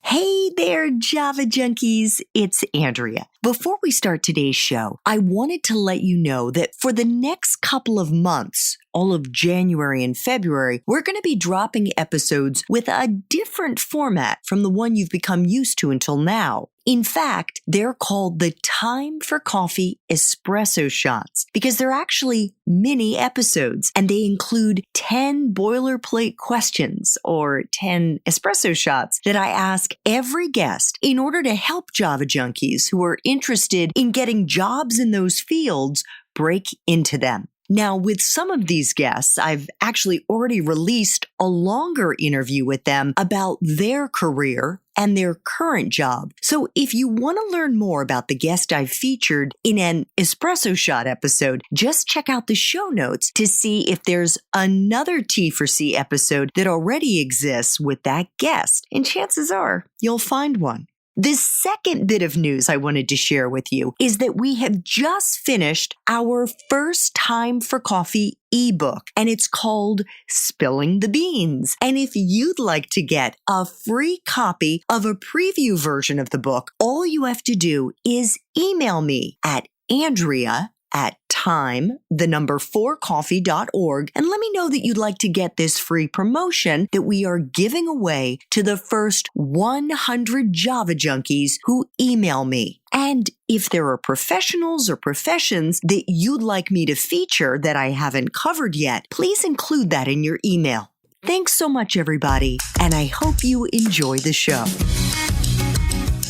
Hey there, Java Junkies. It's Andrea. Before we start today's show, I wanted to let you know that for the next couple of months, all of January and February, we're going to be dropping episodes with a different format from the one you've become used to until now. In fact, they're called the Time for Coffee Espresso Shots because they're actually mini episodes and they include 10 boilerplate questions or 10 espresso shots that I ask every guest in order to help Java Junkies who are interested in getting jobs in those fields break into them. Now, with some of these guests, I've actually already released a longer interview with them about their career and their current job. So if you want to learn more about the guest I've featured in an espresso shot episode, just check out the show notes to see if there's another T for C episode that already exists with that guest. And chances are you'll find one. The second bit of news I wanted to share with you is that we have just finished our first Time for Coffee ebook, and it's called Spilling the Beans. And if you'd like to get a free copy of a preview version of the book, all you have to do is email me at Andrea@time4coffee.org and let me know that you'd like to get this free promotion that we are giving away to the first 100 Java Junkies who email me. And if there are professionals or professions that you'd like me to feature that I haven't covered yet, please include that in your email. Thanks so much, everybody, and I hope you enjoy the show.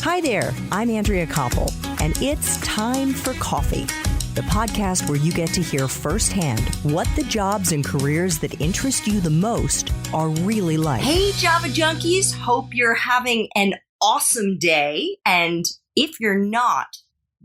Hi there, I'm Andrea Koppel, and it's Time for Coffee, the podcast where you get to hear firsthand what the jobs and careers that interest you the most are really like. Hey, Java Junkies. Hope you're having an awesome day. And if you're not,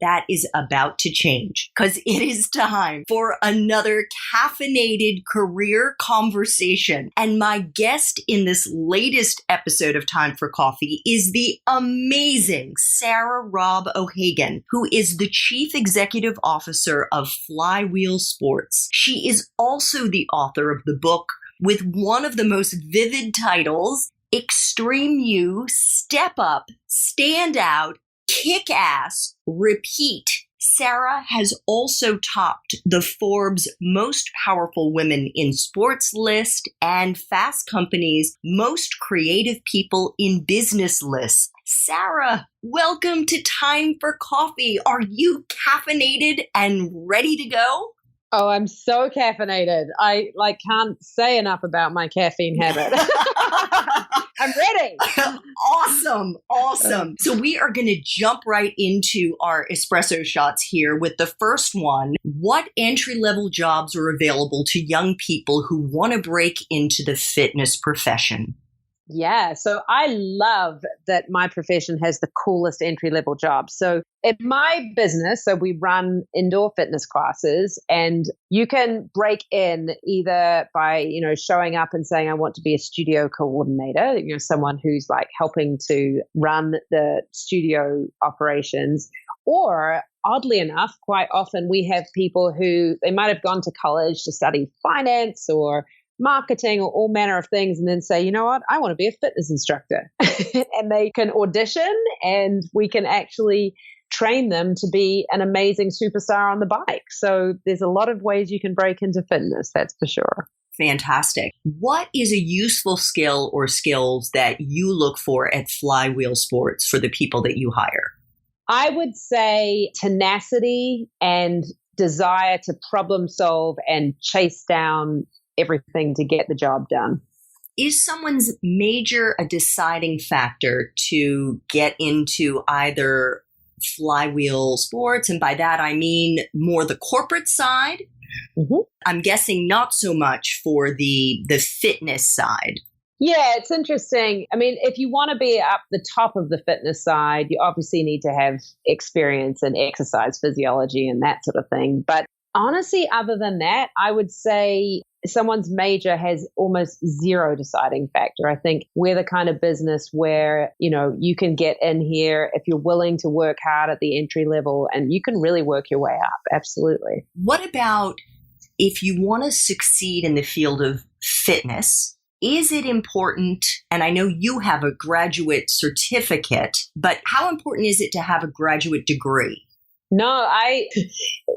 that is about to change because it is time for another caffeinated career conversation. And my guest in this latest episode of Time for Coffee is the amazing Sarah Robb O'Hagan, who is the Chief Executive Officer of Flywheel Sports. She is also the author of the book with one of the most vivid titles, Extreme You, Step Up, Stand Out, Kick Ass, Repeat. Sarah has also topped the Forbes Most Powerful Women in Sports list and Fast Company's Most Creative People in Business list. Sarah, welcome to Time for Coffee. Are you caffeinated and ready to go? Oh, I'm so caffeinated. I can't say enough about my caffeine habit. I'm ready. Awesome. So we are going to jump right into our espresso shots here with the first one. What entry-level jobs are available to young people who want to break into the fitness profession? Yeah, so I love that my profession has the coolest entry-level jobs. So in my business, so we run indoor fitness classes, and you can break in either by, showing up and saying, I want to be a studio coordinator, someone who's like helping to run the studio operations. Or oddly enough, quite often we have people who they might have gone to college to study finance or marketing or all manner of things and then say, you know what, I want to be a fitness instructor. And they can audition and we can actually train them to be an amazing superstar on the bike. So there's a lot of ways you can break into fitness, that's for sure. Fantastic. What is a useful skill or skills that you look for at Flywheel Sports for the people that you hire? I would say tenacity and desire to problem solve and chase down everything to get the job done. Is someone's major a deciding factor to get into either Flywheel Sports? And by that, I mean more the corporate side. Mm-hmm. I'm guessing not so much for the fitness side. Yeah, it's interesting. I mean, if you want to be up the top of the fitness side, you obviously need to have experience in exercise physiology and that sort of thing. But honestly, other than that, I would say someone's major has almost zero deciding factor. I think we're the kind of business where, you can get in here if you're willing to work hard at the entry level and you can really work your way up. Absolutely. What about if you want to succeed in the field of fitness is it important, and I know you have a graduate certificate, but how important is it to have a graduate degree? No,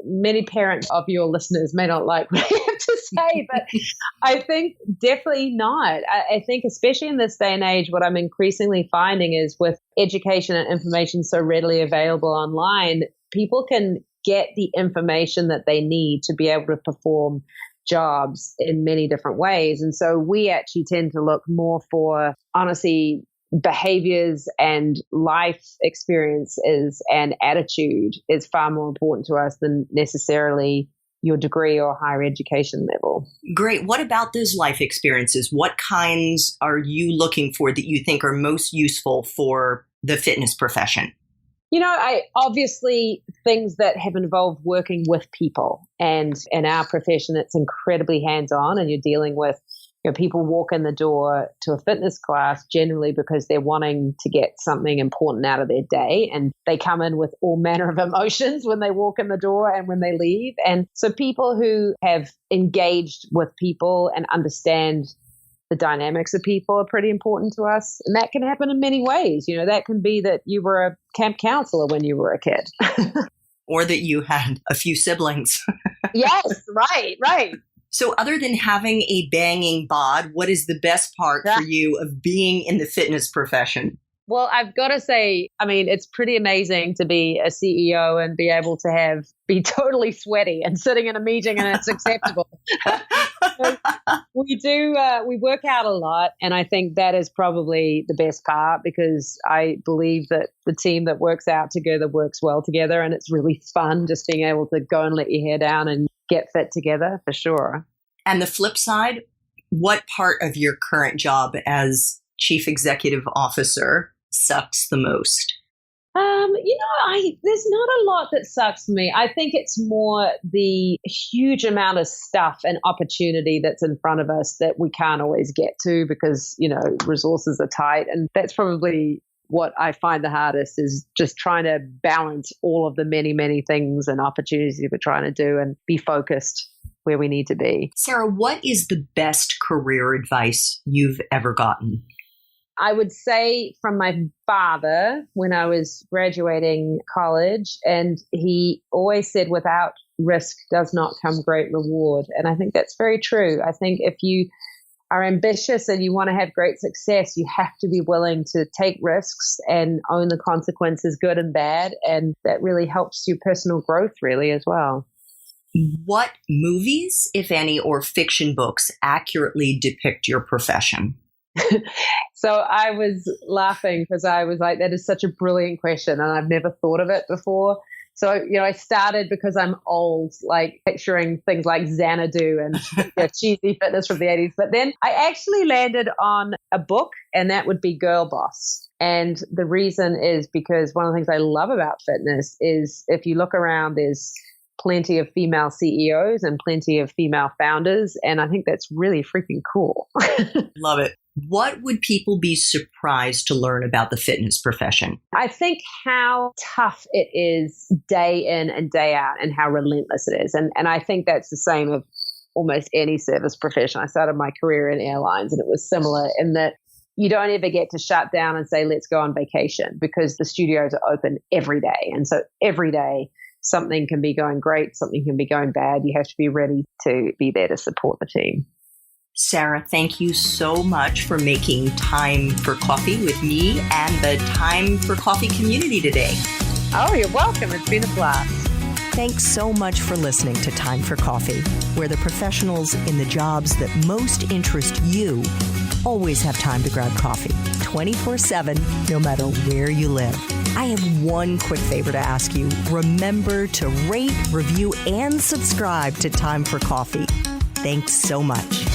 many parents of your listeners may not like what I have to say, but I think definitely not. I think especially in this day and age, what I'm increasingly finding is with education and information so readily available online, people can get the information that they need to be able to perform jobs in many different ways. And so we actually tend to look more for, honestly, behaviors and life experiences and attitude is far more important to us than necessarily your degree or higher education level. Great. What about those life experiences? What kinds are you looking for that you think are most useful for the fitness profession? I obviously things that have involved working with people, and in our profession, it's incredibly hands-on, and you're dealing with people walk in the door to a fitness class generally because they're wanting to get something important out of their day. And they come in with all manner of emotions when they walk in the door and when they leave. And so people who have engaged with people and understand the dynamics of people are pretty important to us. And that can happen in many ways. That can be that you were a camp counselor when you were a kid. Or that you had a few siblings. Yes, right. So other than having a banging bod, what is the best part for you of being in the fitness profession? Well, I've got to say, it's pretty amazing to be a CEO and be able to be totally sweaty and sitting in a meeting and it's acceptable. So we work out a lot. And I think that is probably the best part because I believe that the team that works out together works well together. And it's really fun just being able to go and let your hair down and get fit together for sure. And the flip side, what part of your current job as Chief Executive Officer sucks the most? There's not a lot that sucks for me. I think it's more the huge amount of stuff and opportunity that's in front of us that we can't always get to because, resources are tight. And that's probably what I find the hardest is just trying to balance all of the many, many things and opportunities we're trying to do and be focused where we need to be. Sarah, what is the best career advice you've ever gotten? I would say from my father when I was graduating college, and he always said, without risk does not come great reward. And I think that's very true. I think if you are ambitious and you want to have great success, you have to be willing to take risks and own the consequences, good and bad. And that really helps your personal growth really as well. What movies, if any, or fiction books accurately depict your profession? So I was laughing because I was like, that is such a brilliant question. And I've never thought of it before. So, I started because I'm old, like picturing things like Xanadu and cheesy fitness from the 80s. But then I actually landed on a book, and that would be Girl Boss. And the reason is because one of the things I love about fitness is if you look around, there's plenty of female CEOs and plenty of female founders. And I think that's really freaking cool. Love it. What would people be surprised to learn about the fitness profession? I think how tough it is day in and day out and how relentless it is. And I think that's the same of almost any service profession. I started my career in airlines and it was similar in that you don't ever get to shut down and say, let's go on vacation because the studios are open every day. And so every day something can be going great, something can be going bad. You have to be ready to be there to support the team. Sarah, thank you so much for making time for coffee with me and the Time for Coffee community today. Oh, you're welcome. It's been a blast. Thanks so much for listening to Time for Coffee, where the professionals in the jobs that most interest you always have time to grab coffee 24/7, no matter where you live. I have one quick favor to ask you. Remember to rate, review, and subscribe to Time for Coffee. Thanks so much.